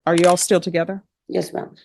Are you all still together? Yes, ma'am.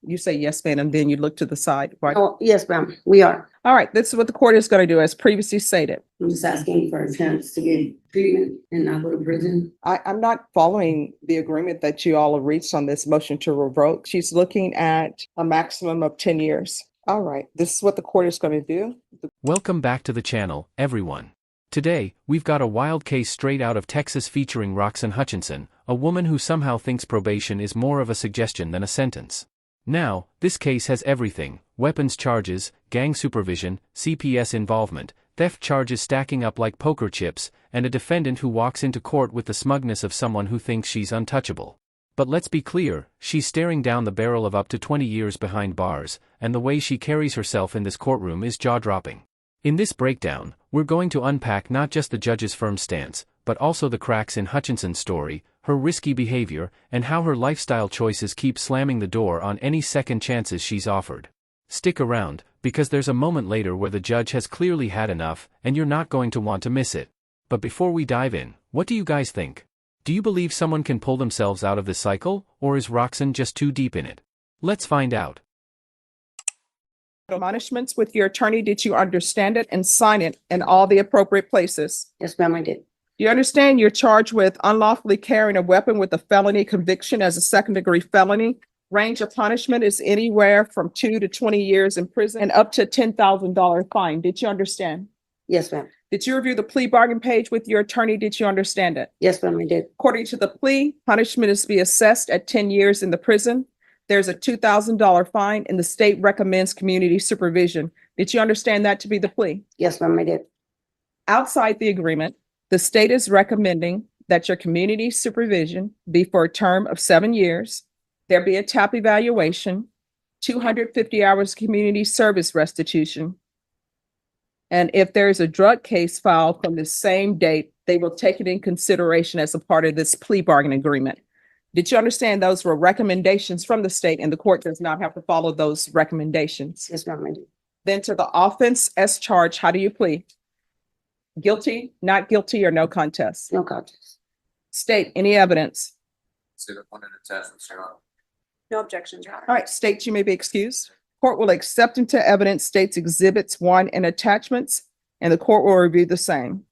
You say yes, ma'am, and then you look to the side, right? Oh, yes, ma'am, we are. All right, this is what the court is going to do, as previously stated. I'm just asking for a chance to get treatment and not go to prison. I'm not following the agreement that you all have reached on this motion to revoke. She's looking at a maximum of 10 years. All right, this is what the court is going to do. Welcome back to the channel, everyone. Today, we've got a wild case straight out of Texas featuring Roxanne Hutchinson, a woman who somehow thinks probation is more of a suggestion than a sentence. Now, this case has everything: weapons charges, gang supervision, CPS involvement, theft charges stacking up like poker chips, and a defendant who walks into court with the smugness of someone who thinks she's untouchable. But let's be clear, she's staring down the barrel of up to 20 years behind bars, and the way she carries herself in this courtroom is jaw-dropping. In this breakdown, we're going to unpack not just the judge's firm stance, but also the cracks in Hutchinson's story, her risky behavior, and how her lifestyle choices keep slamming the door on any second chances she's offered. Stick around, because there's a moment later where the judge has clearly had enough, and you're not going to want to miss it. But before we dive in, what do you guys think? Do you believe someone can pull themselves out of this cycle, or is Roxanne just too deep in it? Let's find out. Admonishments with your attorney, did you understand it and sign it in all the appropriate places? Yes, ma'am, I did. You understand you're charged with unlawfully carrying a weapon with a felony conviction as a second-degree felony. Range of punishment is anywhere from 2 to 20 years in prison and up to $10,000 fine. Did you understand? Yes, ma'am. Did you review the plea bargain page with your attorney? Did you understand it? Yes, ma'am, I did. According to the plea, punishment is to be assessed at 10 years in the prison. There's a $2,000 fine, and the state recommends community supervision. Did you understand that to be the plea? Yes, ma'am, I did. Outside the agreement, the state is recommending that your community supervision be for a term of 7 years. There be a TAP evaluation, 250 hours community service restitution. And if there is a drug case filed from the same date, they will take it in consideration as a part of this plea bargain agreement. Did you understand those were recommendations from the state, and the court does not have to follow those recommendations? Yes, ma'am, I did. Then to the offense as charged, how do you plead? Guilty, not guilty, or no contest? No contest. State, any evidence? Consider one of the attachments, Your Honor. No objections, Your Honor. All right, state, you may be excused. Court will accept into evidence state's exhibits 1 and attachments, and the court will review the same.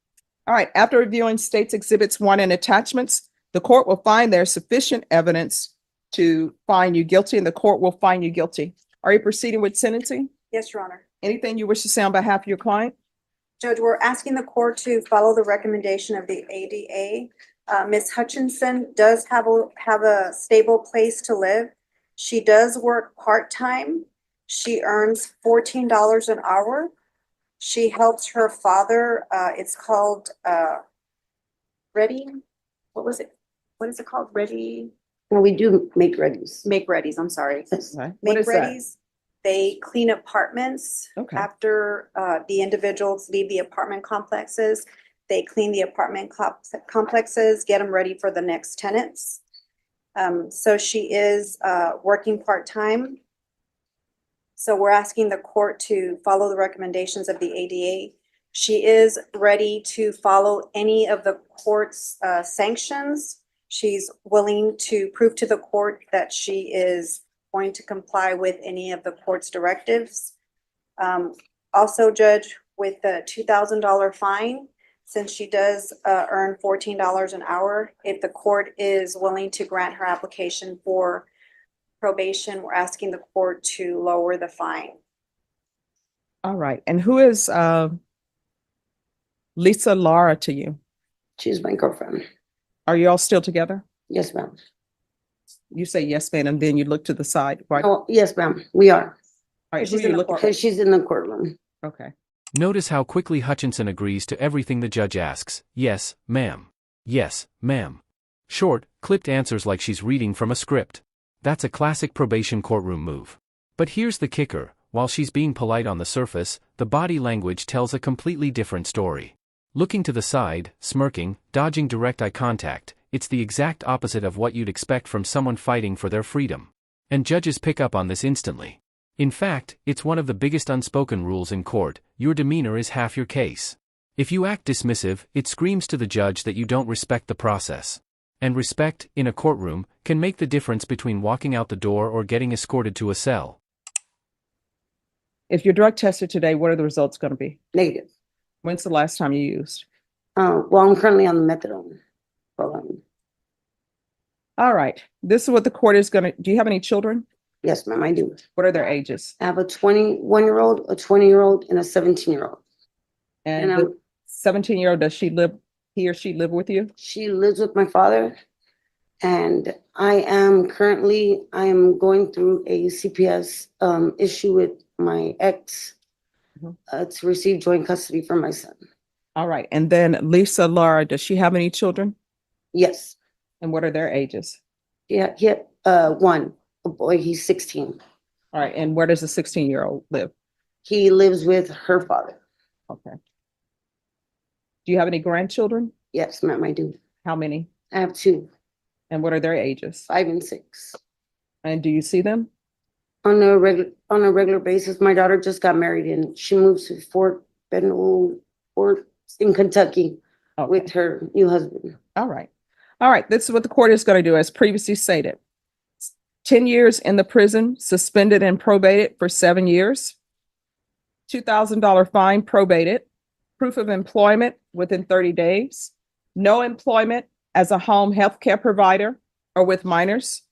All right, after reviewing state's exhibits 1 and attachments, the court will find there's sufficient evidence to find you guilty, and the court will find you guilty. Are you proceeding with sentencing? Yes, Your Honor. Anything you wish to say on behalf of your client? Judge, we're asking the court to follow the recommendation of the ADA. Ms. Hutchinson does have a stable place to live. She does work part-time. She earns $14 an hour. She helps her father. It's called Ready. What was it? What is it called? Ready? No, we do make readies. Make Readies. I'm sorry. Yes. Okay. What Make is that? Readies. They clean apartments Okay. after the individuals leave the apartment complexes. They clean the apartment complexes, get them ready for the next tenants. So she is working part-time. So we're asking the court to follow the recommendations of the ADA. She is ready to follow any of the court's sanctions. She's willing to prove to the court that she is going to comply with any of the court's directives. Also, Judge, with the $2,000 fine, since she does earn $14 an hour, if the court is willing to grant her application for probation, we're asking the court to lower the fine. All right. And who is Lisa Lara to you? She's my girlfriend. Are you all still together? Yes, ma'am. You say yes, ma'am, and then you look to the side, right? Oh, yes, ma'am, we are. All right, she's who in you the looking- Because she's in the courtroom. Okay. Notice how quickly Hutchinson agrees to everything the judge asks. Yes, ma'am. Yes, ma'am. Short, clipped answers like she's reading from a script. That's a classic probation courtroom move. But here's the kicker: while she's being polite on the surface, the body language tells a completely different story. Looking to the side, smirking, dodging direct eye contact, it's the exact opposite of what you'd expect from someone fighting for their freedom. And judges pick up on this instantly. In fact, it's one of the biggest unspoken rules in court: your demeanor is half your case. If you act dismissive, it screams to the judge that you don't respect the process. And respect, in a courtroom, can make the difference between walking out the door or getting escorted to a cell. If you're drug tested today, what are the results going to be? Negative. When's the last time you used? Well, I'm currently on the methadone program. All right. This is what the court is going to, do you have any children? Yes, ma'am, I do. What are their ages? I have a 21-year-old, a 20-year-old, and a 17-year-old. And And the 17-year-old, does he or she live with you? she lives with my father. And I am going through a CPS issue with my ex to receive joint custody for my son. All right. And then Lisa Lara, does she have any children? Yes. And what are their ages? Yeah, one, a boy, he's 16. All right. And where does the 16-year-old live? He lives with her father. Okay. Do you have any grandchildren? Yes, ma'am, I do. How many? I have two, And what are their ages? 5 and 6. And do you see them? On a regular basis. My daughter just got married and she moves to Fort in Kentucky Okay. with her new husband. All right. All right. This is what the court is going to do, as previously stated. 10 years in the prison, suspended and probated for 7 years. $2,000 fine probated. Proof of employment within 30 days. No employment as a home health care provider or with minors.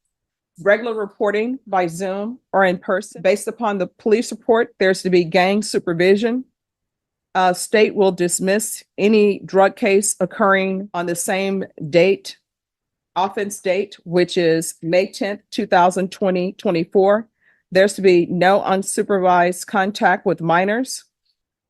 Regular reporting by Zoom or in person. Based upon the police report, there's to be gang supervision. State will dismiss any drug case occurring on the same date, offense date, which is May 10th, 2024. There's to be no unsupervised contact with minors.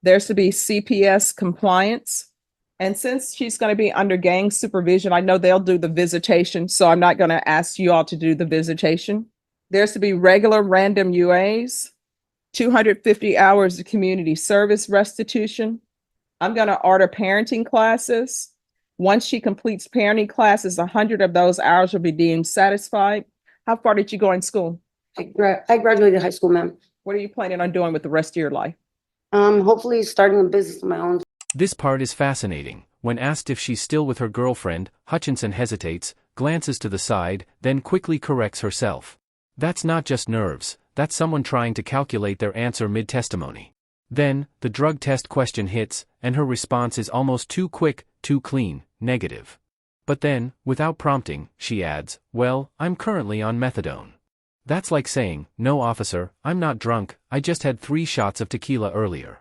There's to be CPS compliance. And since she's going to be under gang supervision, I know they'll do the visitation, so I'm not going to ask you all to do the visitation. There's to be regular random UAs, 250 hours of community service restitution. I'm going to order parenting classes. Once she completes parenting classes, 100 of those hours will be deemed satisfied. How far did you go in school? I graduated high school, ma'am. What are you planning on doing with the rest of your life? Hopefully starting a business of my own. This part is fascinating. When asked if she's still with her girlfriend, Hutchinson hesitates, glances to the side, then quickly corrects herself. That's not just nerves, that's someone trying to calculate their answer mid-testimony. Then, the drug test question hits, and her response is almost too quick, too clean, negative. But then, without prompting, she adds, "Well, I'm currently on methadone." That's like saying, "No, officer, I'm not drunk, I just had 3 shots of tequila earlier."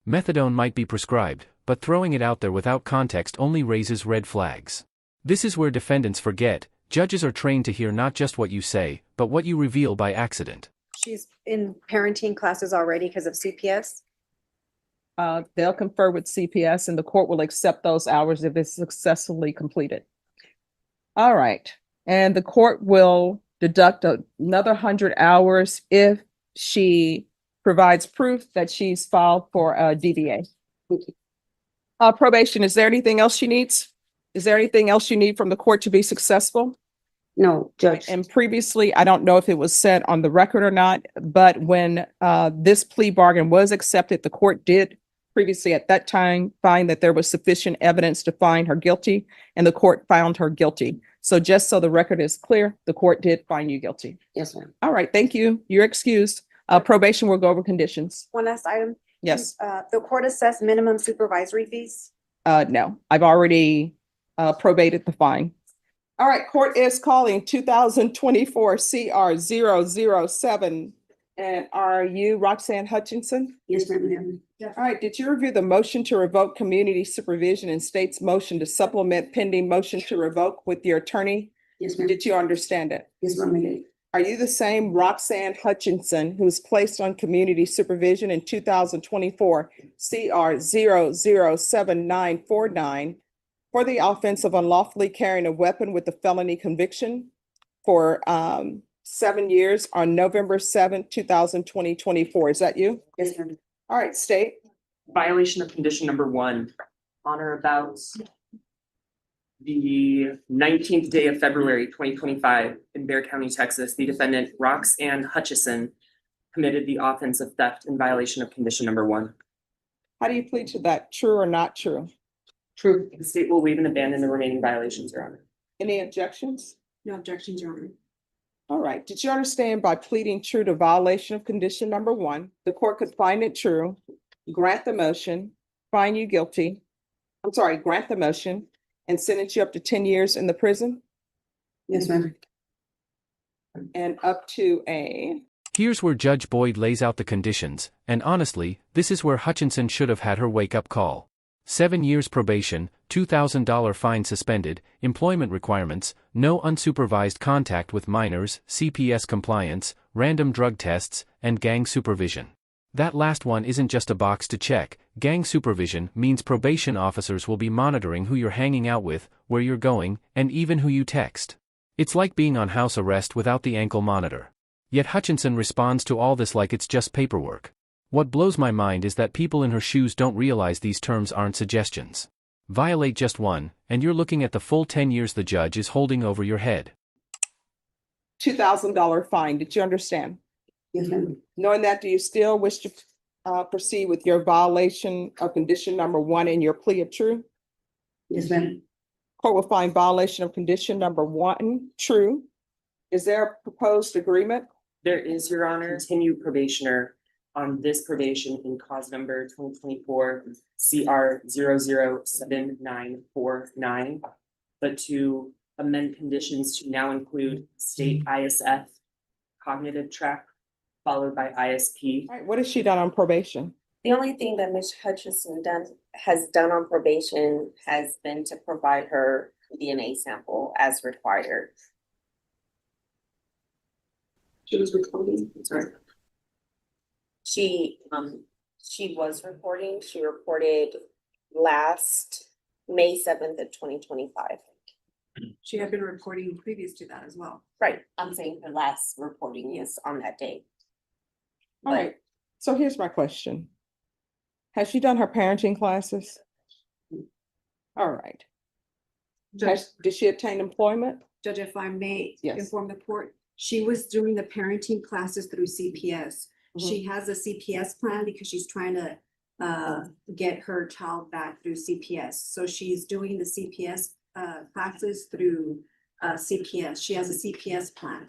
Methadone might be prescribed, but throwing it out there without context only raises red flags. This is where defendants forget, judges are trained to hear not just what you say, but what you reveal by accident. She's in parenting classes already because of CPS. They'll confer with CPS and the court will accept those hours if it's successfully completed. All right. And the court will deduct another 100 hours if she provides proof that she's filed for a DBA. Probation, is there anything else she needs? Is there anything else you need from the court to be successful? No, Judge. And previously, I don't know if it was said on the record or not, but when this plea bargain was accepted, the court did previously at that time find that there was sufficient evidence to find her guilty, and the court found her guilty. So just so the record is clear, the court did find you guilty. Yes, ma'am. All right, thank you. You're excused. Probation will go over conditions. One last item. Yes. The court assessed minimum supervisory fees. No, I've already probated the fine. All right, court is calling 2024 CR 007. And are you Roxanne Hutchinson? Yes, ma'am. All right, did you review the motion to revoke community supervision and state's motion to supplement pending motion to revoke with your attorney? Yes, ma'am. Did you understand it? Yes, ma'am, I did. Are you the same Roxanne Hutchinson who was placed on community supervision in 2024 CR 007949 for the offense of unlawfully carrying a weapon with a felony conviction for 7 years on November 7th, 2024? Is that you? Yes, ma'am. All right, state. Violation of condition number 1, on or about the 19th day of February 2025 in Bexar County, Texas, the defendant Roxanne Hutchison committed the offense of theft in violation of condition number 1. How do you plead to that? True or not true? True. The state will waive and abandon the remaining violations, Your Honor. Any objections? No objections, Your Honor. All right. Did you understand by pleading true to violation of condition number one, the court could find it true, grant the motion, find you guilty, grant the motion, and sentence you up to 10 years in the prison Yes, ma'am. and up to a, Here's where Judge Boyd lays out the conditions, and honestly, this is where Hutchinson should have had her wake-up call. 7 years probation, $2,000 fine suspended, employment requirements, no unsupervised contact with minors, CPS compliance, random drug tests, and gang supervision. That last one isn't just a box to check. Gang supervision means probation officers will be monitoring who you're hanging out with, where you're going, and even who you text. It's like being on house arrest without the ankle monitor. Yet Hutchinson responds to all this like it's just paperwork. What blows my mind is that people in her shoes don't realize these terms aren't suggestions. Violate just one, and you're looking at the full 10 years the judge is holding over your head. $2,000 fine. Did you understand? Yes, ma'am. Knowing that, do you still wish to proceed with your violation of condition number one in your plea of true? Yes, ma'am. Court will find violation of condition number one true. Is there a proposed agreement? There is, Your Honor, continue probationer on this probation in cause number 2024 CR 007949, but to amend conditions to now include state ISF, cognitive track, followed by ISP. All right, what has she done on probation? The only thing that Ms. Hutchinson has done on probation has been to provide her DNA sample as required. She was recording. Sorry. She was reporting. She reported last May 7th of 2025. She had been reporting previous to that as well. Right, I'm saying her last reporting is on that day. All right, so here's my question. Has she done her parenting classes? All right. Judge, Did she obtain employment? Judge, if I may Yes. inform the court, she was doing the parenting classes through CPS. She has a CPS plan because she's trying to get her child back through CPS. So she's doing the CPS classes through CPS. She has a CPS plan.